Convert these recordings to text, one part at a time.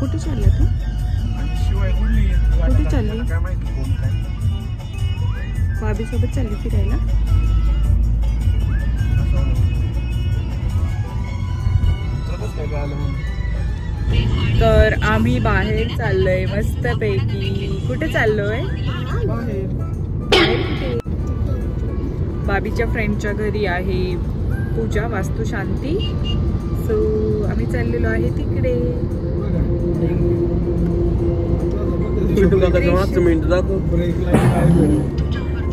कुठे चालला तू? कुठे चालली? भाभी सोबत चालली फिरायला? तर आम्ही बाहेर चाललोय मस्तपैकी. कुठे चाललोय? भाभीच्या फ्रेंडच्या घरी आहे पूजा, वास्तुशांती. सो आम्ही चाललेलो आहे तिकडे.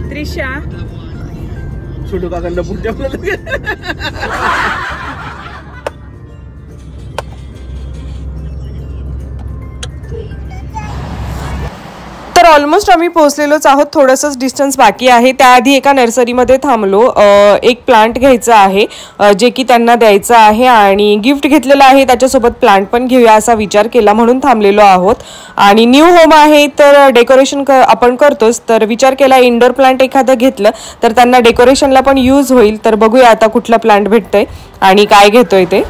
त्रिशा छोटू काकांना पुढच्या तर ऑलमोस्ट आम्ही पोहोचलेलोच आहोत. थोडंसंच डिस्टन्स बाकी आहे. त्याआधी एका नर्सरीमध्ये थांबलो. एक प्लांट घ्यायचा आहे जे की त्यांना द्यायचं आहे आणि गिफ्ट घेतलेलं आहे त्याच्यासोबत प्लांट पण घेऊया असा विचार केला म्हणून थांबलेलो आहोत. आणि न्यू होम आहे तर डेकोरेशन आपण करतोच, तर विचार केला इंडोर प्लांट एखादं घेतलं तर त्यांना डेकोरेशनला पण यूज होईल. तर बघूया आता कुठला प्लांट भेटतोय आणि काय घेतोय ते.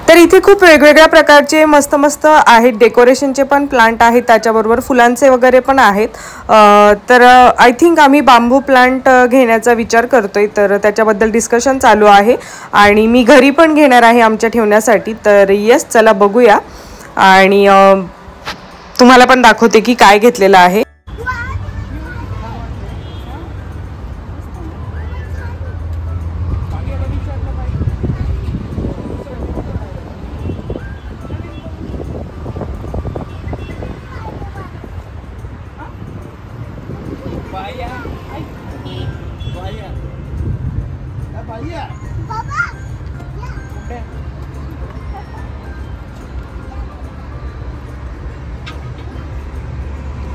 तर इथे खूप वेगवेगळ्या प्रकारचे मस्त मस्त आहेत. डेकोरेशनचे पण प्लांट आहेत, त्याच्याबरोबर फुलांचे वगैरे पण आहेत. तर आय थिंक आम्ही बांबू प्लांट घेण्याचा विचार करतोय. तर त्याच्याबद्दल डिस्कशन चालू आहे आणि मी घरी पण घेणार आहे आमच्या ठेवण्यासाठी. तर येस, चला बघूया आणि तुम्हाला पण दाखवते की काय घेतलेलं आहे.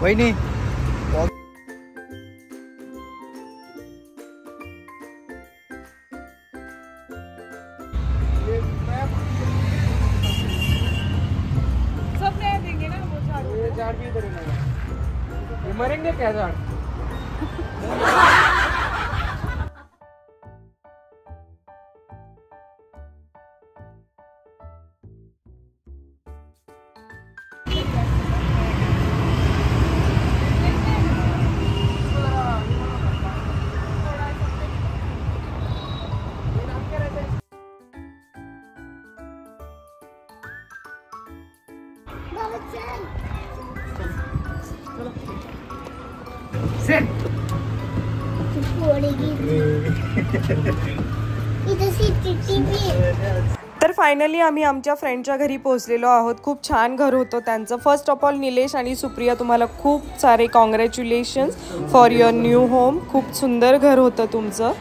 वहिनी सब नया देंगे ना वो झाड़. ये झाड़ भी इधर है. ये मरेंगे क्या झाड़? तर फायनली आम्ही आमच्या फ्रेंडच्या घरी पोहोचलेलो आहोत. खूप छान घर होतं त्यांचं. फर्स्ट ऑफ ऑल निलेश आणि सुप्रिया, तुम्हाला खूप सारे congratulations for your new home. खूप सुंदर घर होतं तुमचं.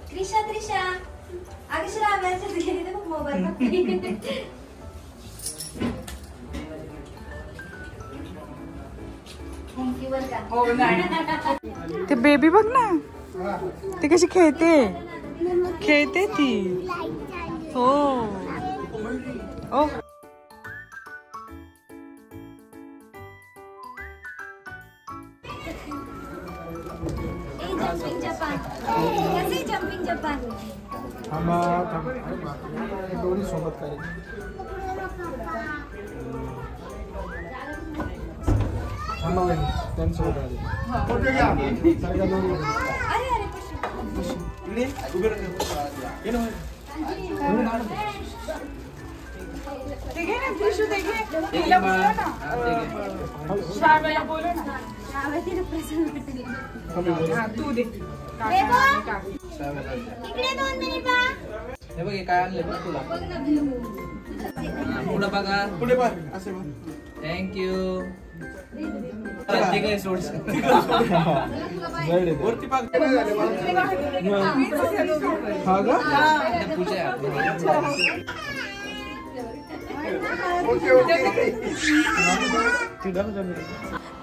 त्रिशा त्रिशा आगे श्राव्याचं गेली ते मोबाईल थँक्यू बर का. ते बेबी बघ ना, ती कशी खेळते खेळते ती. हो ओ जंपिंग जपान कैसे जंपिंग जपान दोन्ही सोबत करायचं. त्यांच्यासोबत बोलो ना. तू दे. इकडे 2 मिनिट बा. हे बघ काय आणलं तुला. पुढे बघा. पुढे बघ असे बघ. थँक्यू. ते काय सोड. वरती पाक. हा ग. पूजा.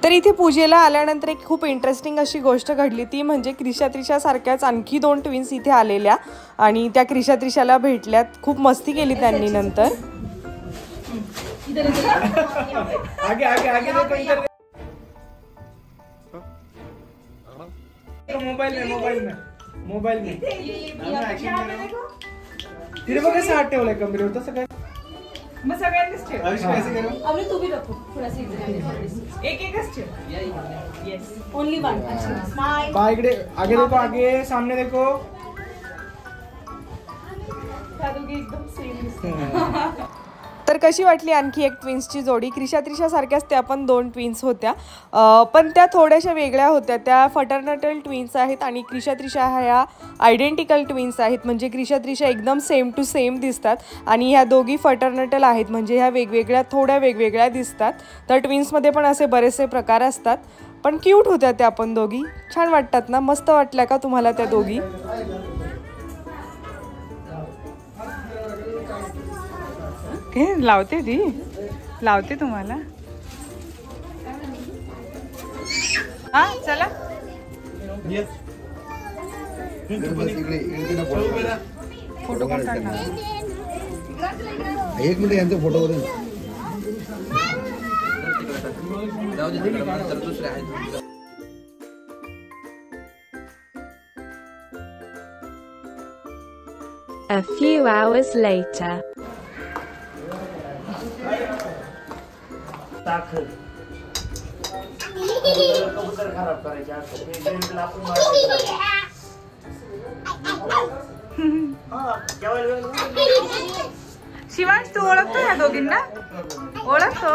तर इथे पूजेला आल्यानंतर एक खूप इंटरेस्टिंग अशी गोष्ट घडली, ती म्हणजे क्रिशा त्रिशा सारख्याच आणखी 2 ट्विन्स इथे आलेल्या आणि त्या क्रिशा त्रिशाला भेटल्यात. खूप मस्ती केली त्यांनी नंतर. आगे आगे आगे देखो इधर. मोबाईल में तिथे बघ कसं हात ठेवलाय कमरेवर. तसं काय मग सगळ्यांनीच ठेव. अभी तू भी रखो थोड़ा सा इधर. एक एकच ठेव. Yes only one. स्माइल. बा इकडे आगे देखो. आगे सामने देखो. त्या दोघी एकदम सेम दिसतात. तर कशी वाटली आणखी एक ट्विन्सची जोडी. क्रिशा त्रिशा सारख्याच त्या पण 2 ट्विन्स होत्या, पण त्या थोड्याशा वेगळ्या होत्या. त्या फटर्नटल ट्विन्स आहेत आणि क्रिशा त्रिशा ह्या आयडेंटिकल ट्विन्स आहेत. म्हणजे क्रिशा त्रिशा एकदम सेम टू सेम दिसतात आणि ह्या दोघी फटर्नटल आहेत, म्हणजे ह्या वेगवेगळ्या थोड्या वेगवेगळ्या दिसतात. तर ट्विन्समध्ये पण असे बरेचसे प्रकार असतात, पण क्यूट होत्या त्या पण दोघी. छान वाटतात ना. मस्त वाटल्या का तुम्हाला त्या दोघी? लावते ती लावते तुम्हाला. हा चला. फोटो पण काढणार. 1 मिनिट यांचा फोटो वरून. जाऊ दे तिकडे. तर दुसरे आहेत. A few hours later. Shivansh तू ओळखतो ह्या दोघींना? ओळखतो.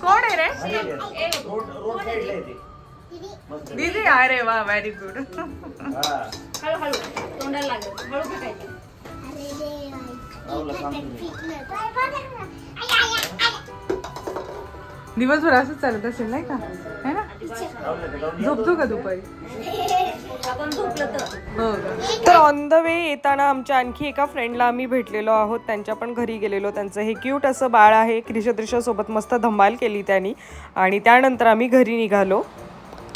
कोण आहे रे? दीदी. अरे वा व्हेरी गुड. हळू तोंडाला लागेल. हळू भेटायचं. दिवसभर असंच चालत असेल नाही का? है ना? झोपतो का दुपारी? तर ऑन द वे येताना आमच्या आणखी एका फ्रेंडला आम्ही भेटलेलो आहोत. त्यांच्या पण घरी गेलेलो. त्यांचं हे क्यूट असं बाळ आहे. क्रिशा त्रिशा सोबत मस्त धमाल केली त्यांनी आणि त्यानंतर आम्ही घरी निघालो.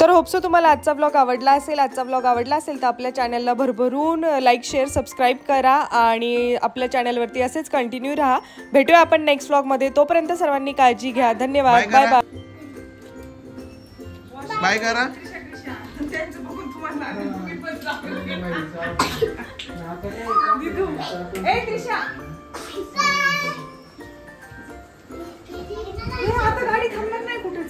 तर होपसो तुम्हाला आजचा ब्लॉग आवडला असेल. आजचा ब्लॉग आवडला असेल तर आपल्या चॅनलला भरभरून लाईक शेअर सबस्क्राईब करा आणि आपल्या चॅनलवरती असेच कंटिन्यू राहा. भेटूया आपण नेक्स्ट ब्लॉगमध्ये. तोपर्यंत सर्वांनी काळजी घ्या. धन्यवाद. Bye bye. बाय करा. आता गाडी थांबणार नाही कुठे.